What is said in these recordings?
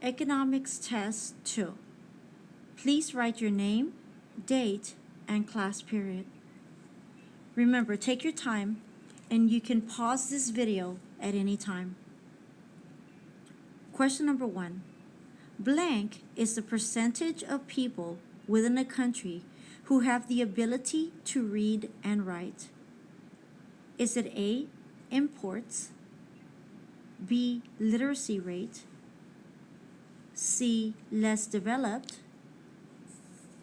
Economics Test 2. Please write your name, date, and class period. Remember, take your time, and you can pause this video at any time. Question number 1. Blank is the percentage of people within a country who have the ability to read and write. Is it A, imports, B, literacy rate, C, less developed,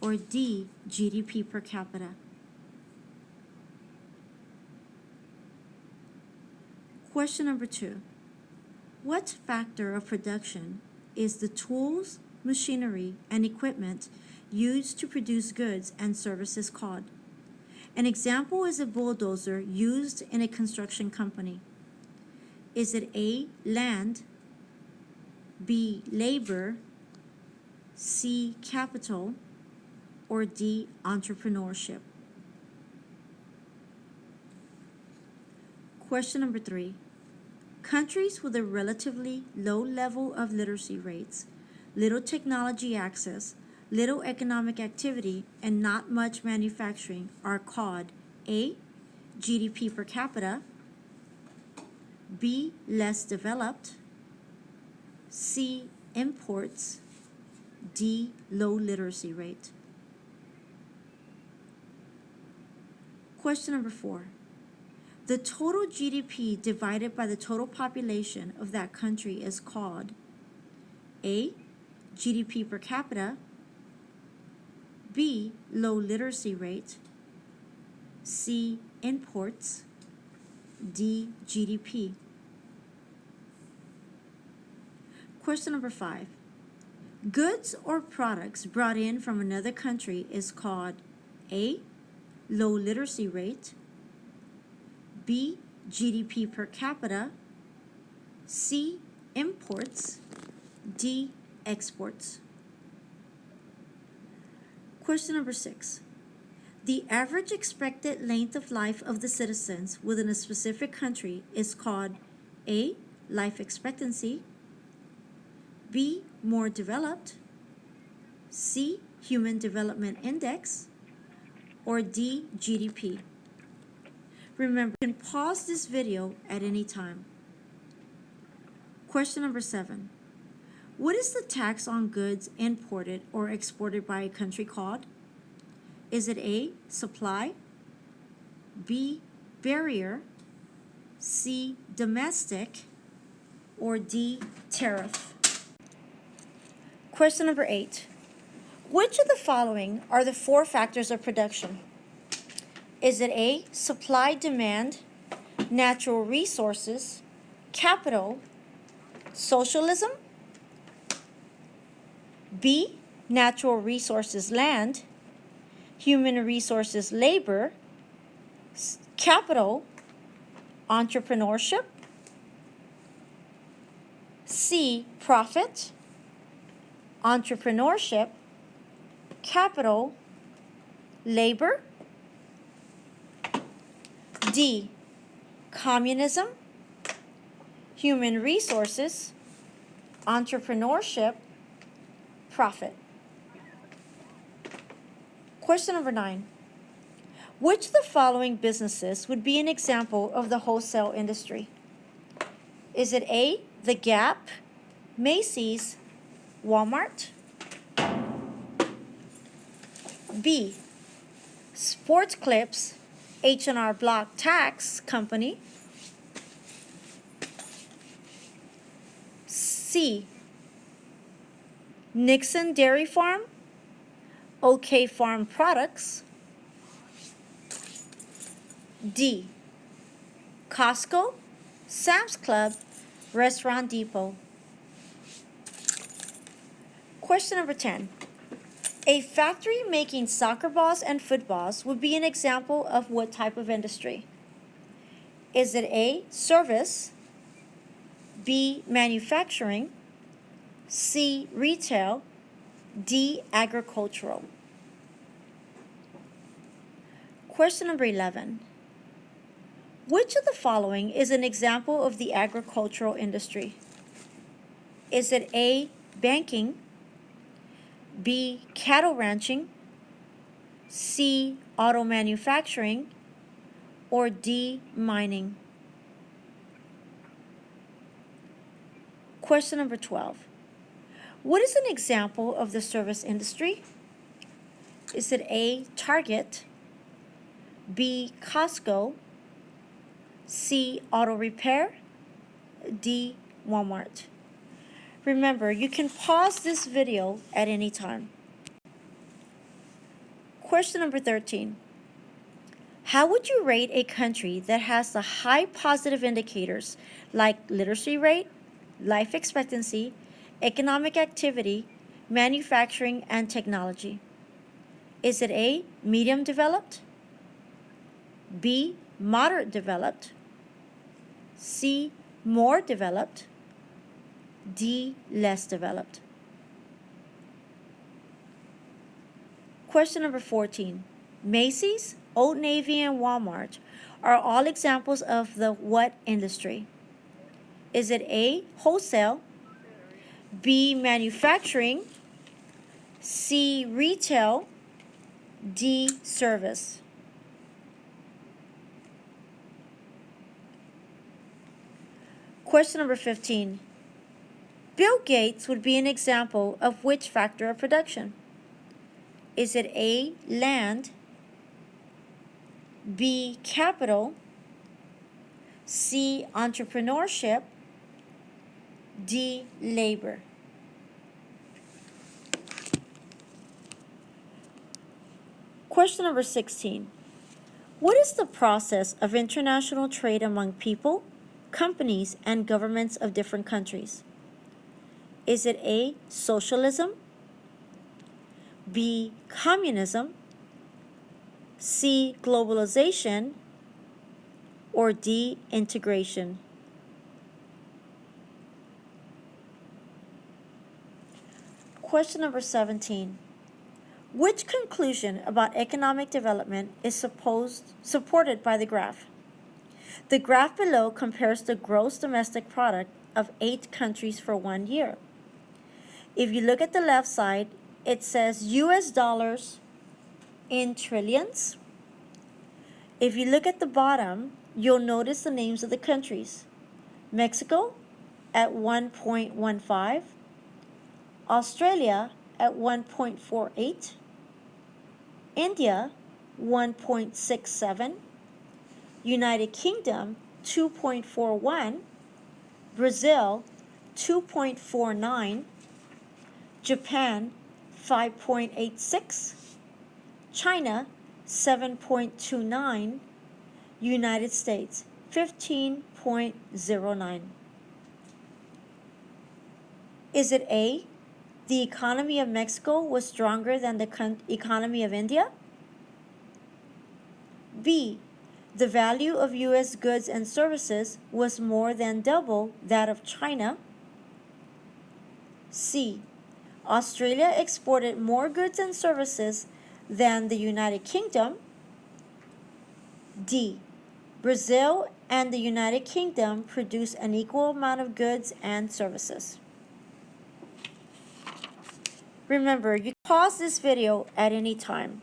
or D, GDP per capita? Question number 2. What factor of production is the tools, machinery, and equipment used to produce goods and services called? An example is a bulldozer used in a construction company. Is it A, land, B, labor, C, capital, or D, entrepreneurship? Question number 3. Countries with a relatively low level of literacy rates, little technology access, little economic activity, and not much manufacturing are called A, GDP per capita, B, less developed, C, imports, D, low literacy rate. Question number 4. The total GDP divided by the total population of that country is called A, GDP per capita, B, low literacy rate, C, imports, D, GDP. Question number 5. Goods or products brought in from another country is called A, low literacy rate, B, GDP per capita, C, imports, D, exports. Question number 6. The average expected length of life of the citizens within a specific country is called A, life expectancy, B, more developed, C, human development index, or D, GDP. Remember, you can pause this video at any time. Question number 7. What is the tax on goods imported or exported by a country called? Is it A, supply, B, barrier, C, domestic, or D, tariff? Question number 8. Which of the following are the 4 factors of production? Is it A, supply, demand, natural resources, capital, socialism, B, natural resources, land, human resources, labor, capital, entrepreneurship, C, profit, entrepreneurship, capital, labor, D, communism, human resources, entrepreneurship, profit. Question number 9. Which of the following businesses would be an example of the wholesale industry? Is it A, The Gap, Macy's, Walmart, B, Sports Clips, H&R Block Tax Company, C, Nixon Dairy Farm, OK Farm Products, D, Costco, Sam's Club, Restaurant Depot. Question number 10. A factory making soccer balls and footballs would be an example of what type of industry? Is it A, service, B, manufacturing, C, retail, D, agricultural? Question number 11. Which of the following is an example of the agricultural industry? Is it A, banking, B, cattle ranching, C, auto manufacturing, or D, mining? Question number 12. What is an example of the service industry? Is it A, Target, B, Costco, C, auto repair, D, Walmart? Remember, you can pause this video at any time. Question number 13. How would you rate a country that has the high positive indicators like literacy rate, life expectancy, economic activity, manufacturing, and technology? Is it A, medium developed, B, moderate developed, C, more developed, D, less developed? Question number 14. Macy's, Old Navy, and Walmart are all examples of the what industry? Is it A, wholesale, B, manufacturing, C, retail, D, service? Question number 15. Bill Gates would be an example of which factor of production? Is it A, land, B, capital, C, entrepreneurship, D, labor? Question number 16. What is the process of international trade among people, companies, and governments of different countries? Is it A, socialism, B, communism, C, globalization, or D, integration? Question number 17. Which conclusion about economic development is supported by the graph? The graph below compares the gross domestic product of 8 countries for 1 year. If you look at the left side, it says US dollars in trillions. If you look at the bottom, you'll notice the names of the countries. Mexico at 1.15, Australia at 1.48, India 1.67, United Kingdom 2.41, Brazil 2.49, Japan 5.86, China 7.29, United States 15.09. Is it A, the economy of Mexico was stronger than the economy of India? B, the value of U.S. goods and services was more than double that of China? C, Australia exported more goods and services than the United Kingdom? D, Brazil and the United Kingdom produce an equal amount of goods and services? Remember, you can pause this video at any time.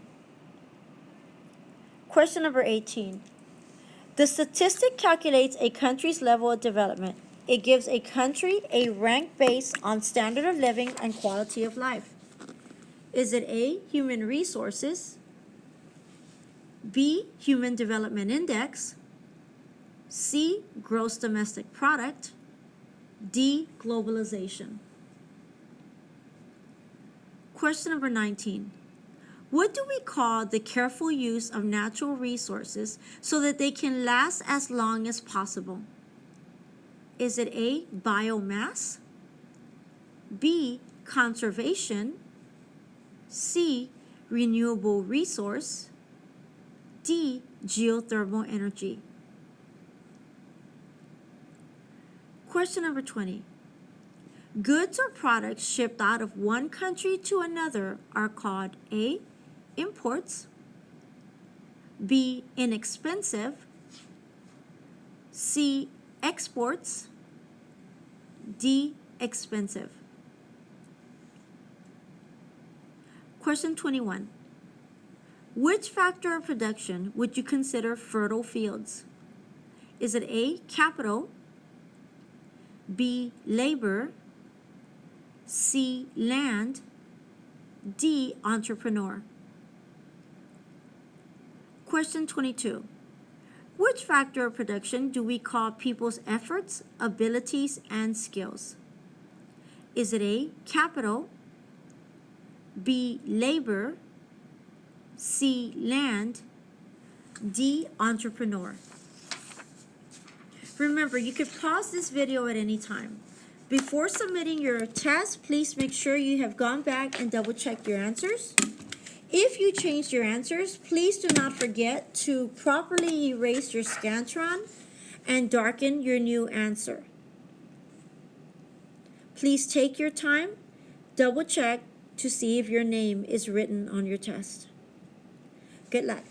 Question number 18. The statistic calculates a country's level of development. It gives a country a rank based on standard of living and quality of life. Is it A, human resources, B, human development index, C, gross domestic product, D, globalization? Question number 19. What do we call the careful use of natural resources so that they can last as long as possible? Is it A, biomass, B, conservation, C, renewable resource, D, geothermal energy? Question number 20. Goods or products shipped out of one country to another are called A, imports, B, inexpensive, C, exports, D, expensive. Question 21. Which factor of production would you consider fertile fields? Is it A, capital, B, labor, C, land, D, entrepreneur? Question 22. Which factor of production do we call people's efforts, abilities, and skills? Is it A, capital, B, labor, C, land, D, entrepreneur? Remember, you could pause this video at any time. Before submitting your test, please make sure you have gone back and double checked your answers. If you changed your answers, please do not forget to properly erase your Scantron and darken your new answer. Please take your time, double check to see if your name is written on your test. Good luck.